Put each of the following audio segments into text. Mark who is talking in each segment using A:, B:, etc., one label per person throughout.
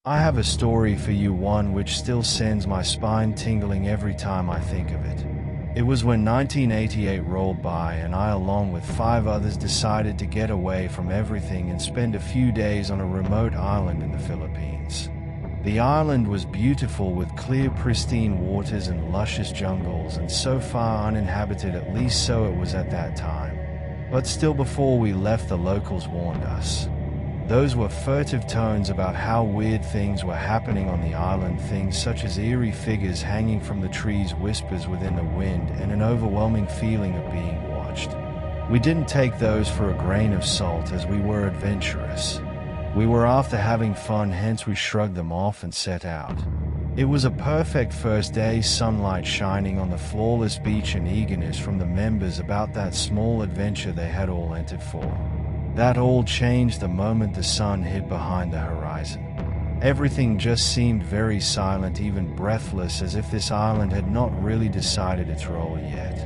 A: I have a story for you, one which still sends my spine tingling every time I think of it. It was when 1988 rolled by and I, along with 5 others, decided to get away from everything and spend a few days on a remote island in the Philippines. The island was beautiful with clear, pristine waters and luscious jungles, and so far uninhabited, at least so it was at that time. But still, before we left, the locals warned us. Those were furtive tones about how weird things were happening on the island, things such as eerie figures hanging from the trees, whispers within the wind, and an overwhelming feeling of being watched. We didn't take those for a grain of salt, as we were adventurous. We were after having fun, hence we shrugged them off and set out. It was a perfect first day, sunlight shining on the flawless beach, and eagerness from the members about that small adventure they had all entered for. That all changed the moment the sun hid behind the horizon. Everything just seemed very silent, even breathless, as if this island had not really decided its role yet.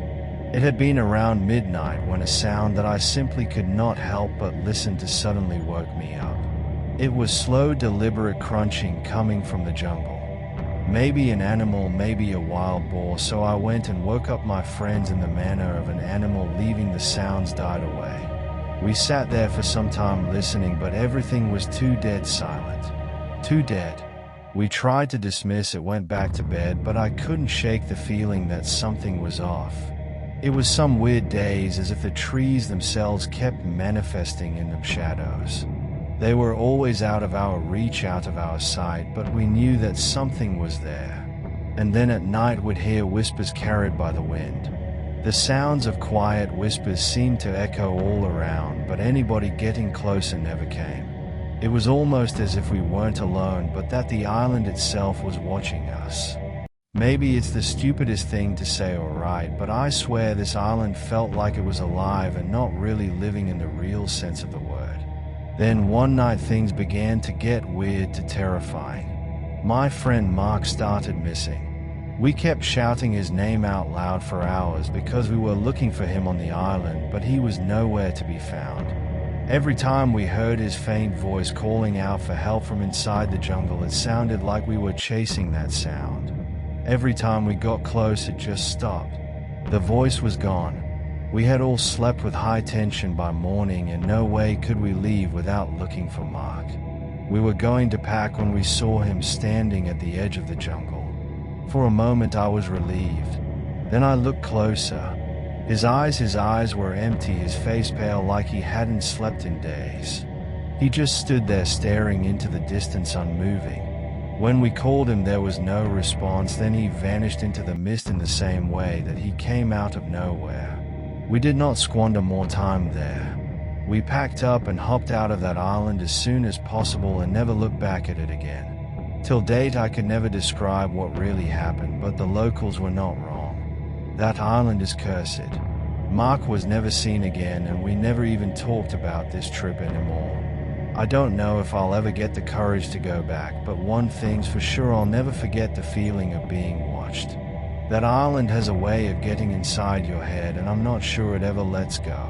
A: It had been around midnight when a sound that I simply could not help but listen to suddenly woke me up. It was slow, deliberate crunching coming from the jungle. Maybe an animal, maybe a wild boar, so I went and woke up my friends in the manner of an animal. Leaving, the sounds died away. We sat there for some time listening, but everything was too dead silent. Too dead. We tried to dismiss it, went back to bed, but I couldn't shake the feeling that something was off. It was some weird daze, as if the trees themselves kept manifesting in the shadows. They were always out of our reach, out of our sight, but we knew that something was there. And then at night we'd hear whispers carried by the wind. The sounds of quiet whispers seemed to echo all around, but anybody getting closer never came. It was almost as if we weren't alone, but that the island itself was watching us. Maybe it's the stupidest thing to say or write, but I swear this island felt like it was alive and not really living in the real sense of the word. Then one night things began to get weird to terrifying. My friend Mark started missing. We kept shouting his name out loud for hours because we were looking for him on the island, but he was nowhere to be found. Every time we heard his faint voice calling out for help from inside the jungle, it sounded like we were chasing that sound. Every time we got close, it just stopped. The voice was gone. We had all slept with high tension by morning, and no way could we leave without looking for Mark. We were going to pack when we saw him standing at the edge of the jungle. For a moment I was relieved. Then I looked closer. His eyes were empty, his face pale like he hadn't slept in days. He just stood there staring into the distance, unmoving. When we called him there was no response. Then he vanished into the mist in the same way that he came out of nowhere. We did not squander more time there. We packed up and hopped out of that island as soon as possible and never looked back at it again. Till date I could never describe what really happened, but the locals were not wrong. That island is cursed. Mark was never seen again, and we never even talked about this trip anymore. I don't know if I'll ever get the courage to go back, but one thing's for sure, I'll never forget the feeling of being watched. That island has a way of getting inside your head, and I'm not sure it ever lets go.